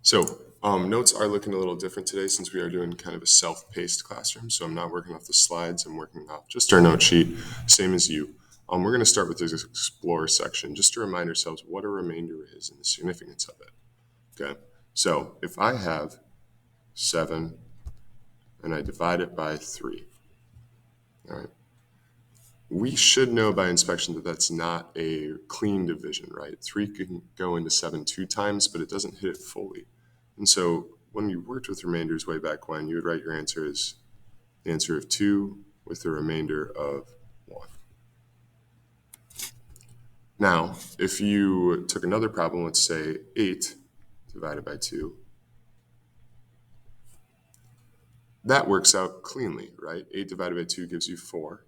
So notes are looking a little different today since we are doing kind of a self-paced classroom. So I'm not working off the slides, I'm working off just our note sheet, same as you. We're going to start with this explore section just to remind ourselves what a remainder is and the significance of it. Okay, so if I have 7 and I divide it by 3, all right, we should know by inspection that that's not a clean division, right? 3 can go into 7 2 times, but it doesn't hit it fully. And so when you worked with remainders way back when, you would write your answer as the answer of 2 with a remainder of 1. Now, if you took another problem, let's say 8 divided by 2, that works out cleanly, right? 8 divided by 2 gives you 4.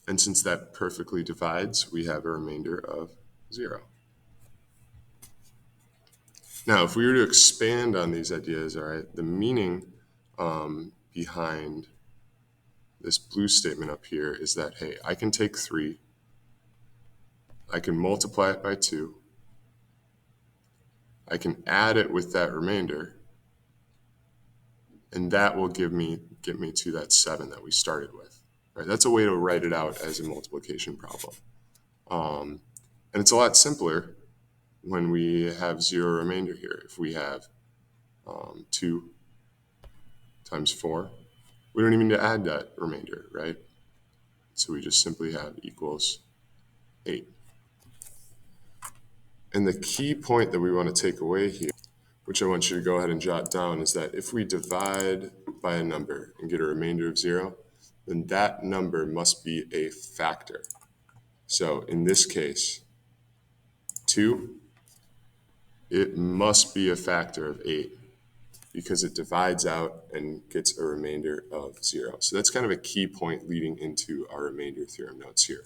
And since that perfectly divides, we have a remainder of 0. Now, if we were to expand on these ideas, all right, the meaning behind this blue statement up here is that, hey, I can take 3, I can multiply it by 2, I can add it with that remainder, and that will get me to that 7 that we started with. Right? That's a way to write it out as a multiplication problem. And it's a lot simpler when we have 0 remainder here. If we have 2 times 4, we don't even need to add that remainder, right? So we just simply have equals 8. And the key point that we want to take away here, which I want you to go ahead and jot down, is that if we divide by a number and get a remainder of 0, then that number must be a factor. So in this case, 2, it must be a factor of 8 because it divides out and gets a remainder of 0. So that's kind of a key point leading into our remainder theorem notes here.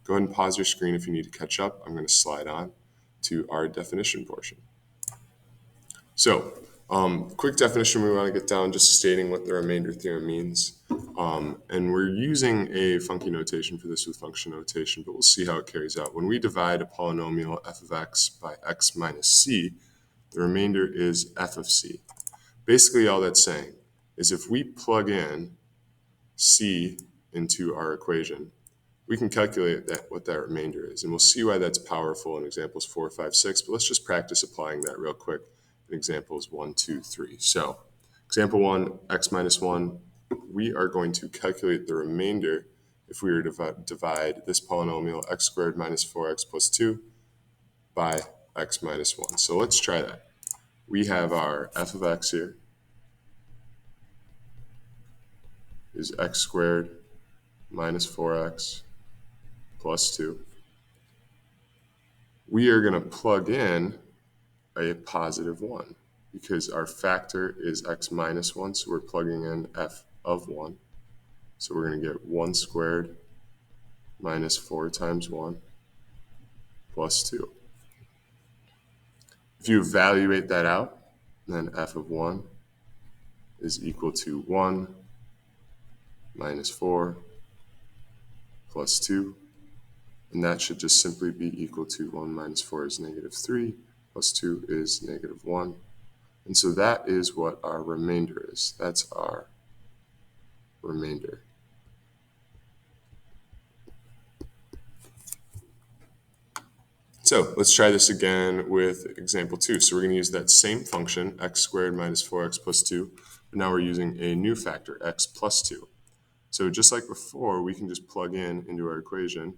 Go ahead and pause your screen if you need to catch up. I'm going to slide on to our definition portion. So, quick definition we want to get down, just stating what the remainder theorem means. And we're using a funky notation for this with function notation, but we'll see how it carries out. When we divide a polynomial f of x by x minus c, the remainder is f of c. Basically, all that's saying is if we plug in c into our equation, we can calculate what that remainder is. And we'll see why that's powerful in examples 4, 5, 6, but let's just practice applying that real quick in examples 1, 2, 3. So example 1, x minus 1, we are going to calculate the remainder if we were to divide this polynomial x squared minus 4x plus 2 by x minus 1. So let's try that. We have our f of x here is x squared minus 4x plus 2. We are going to plug in a positive 1 because our factor is x minus 1, so we're plugging in f of 1. So we're going to get 1 squared minus 4 times 1 plus 2. If you evaluate that out, then f of 1 is equal to 1 minus 4 plus 2. And that should just simply be equal to 1 minus 4 is negative 3, plus 2 is negative 1. And so that is what our remainder is. That's our remainder. So let's try this again with example 2. So we're going to use that same function, x squared minus 4x plus 2, but now we're using a new factor, x plus 2. So just like before, we can just plug in into our equation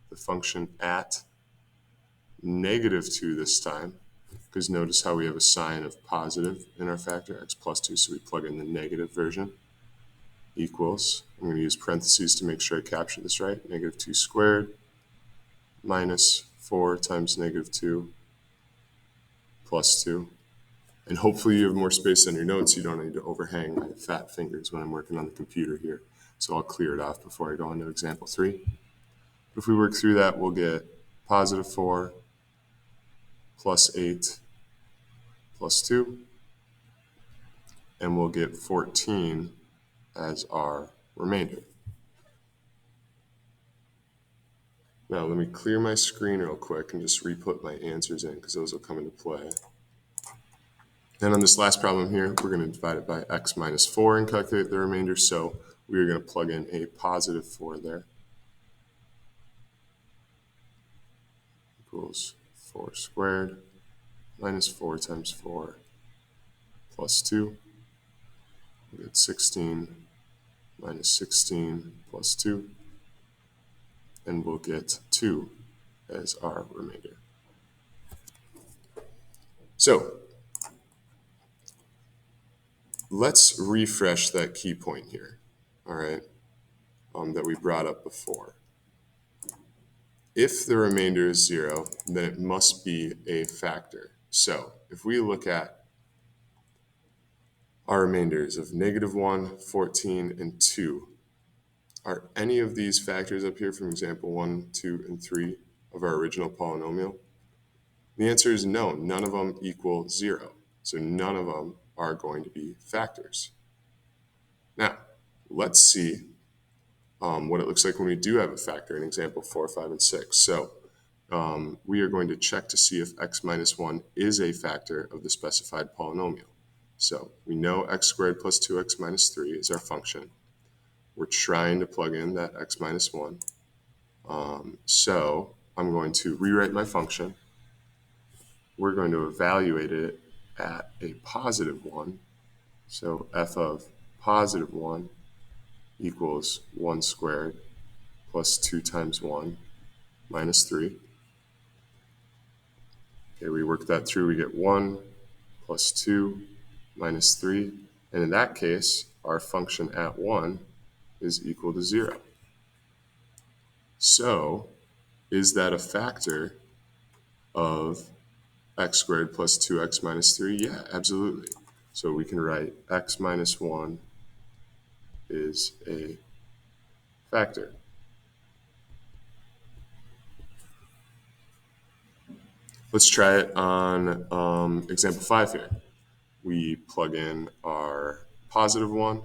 the function at negative 2 this time, because notice how we have a sign of positive in our factor, x plus 2, so we plug in the negative version, equals, I'm going to use parentheses to make sure I capture this right, negative 2 squared minus 4 times negative 2 plus 2. And hopefully you have more space on your notes, you don't need to overhang my fat fingers when I'm working on the computer here. So I'll clear it off before I go into example 3. If we work through that, we'll get positive 4 plus 8 plus 2, and we'll get 14 as our remainder. Now let me clear my screen real quick and just re-put my answers in because those will come into play. And on this last problem here, we're going to divide it by x minus 4 and calculate the remainder. So we are going to plug in a positive 4 there. Equals 4 squared minus 4 times 4 plus 2. We get 16 minus 16 plus 2. And we'll get 2 as our remainder. So let's refresh that key point here, all right, that we brought up before. If the remainder is 0, then it must be a factor. So if we look at our remainders of -1, 14, and 2, are any of these factors up here from example 1, 2, and 3 of our original polynomial? The answer is no, none of them equal 0. So none of them are going to be factors. Now, let's see what it looks like when we do have a factor in example 4, 5, and 6. So we are going to check to see if x minus 1 is a factor of the specified polynomial. So we know x squared plus 2x minus 3 is our function. We're trying to plug in that x minus 1. So I'm going to rewrite my function. We're going to evaluate it at a positive 1. So f of positive 1 equals 1 squared plus 2 times 1 minus 3. Okay, we work that through, we get 1 plus 2 minus 3. And in that case, our function at 1 is equal to 0. So is that a factor of x squared plus 2x minus 3? Yeah, absolutely. So we can write x minus 1 is a factor. Let's try it on example 5 here. We plug in our positive 1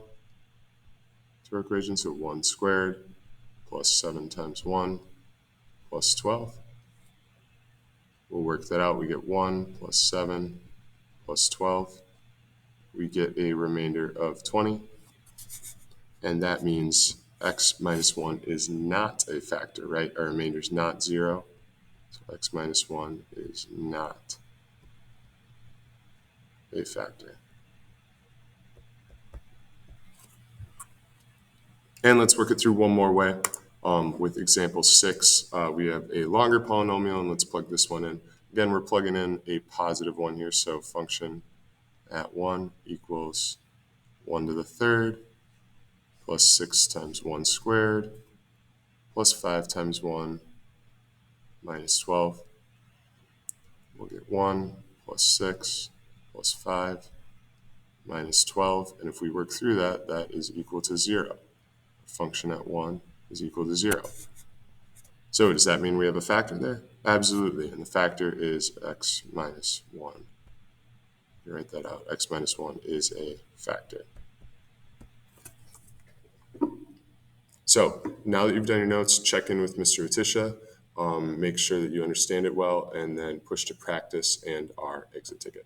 to our equation, so 1 squared plus 7 times 1 plus 12. We'll work that out. We get 1 plus 7 plus 12. We get a remainder of 20. And that means x minus 1 is not a factor, right? Our remainder is not 0. So x minus 1 is not a factor. And let's work it through one more way. With example 6, we have a longer polynomial, and let's plug this one in. Again, we're plugging in a positive 1 here, so function at 1 equals 1 to the third plus 6 times 1 squared plus 5 times 1 minus 12. We'll get 1 plus 6 plus 5 minus 12. And if we work through that, that is equal to 0. Function at 1 is equal to 0. So does that mean we have a factor there? Absolutely. And the factor is x minus 1. You write that out. X minus 1 is a factor. So now that you've done your notes, check in with Mr. Atisha. Make sure that you understand it well, and then push to practice and our exit ticket.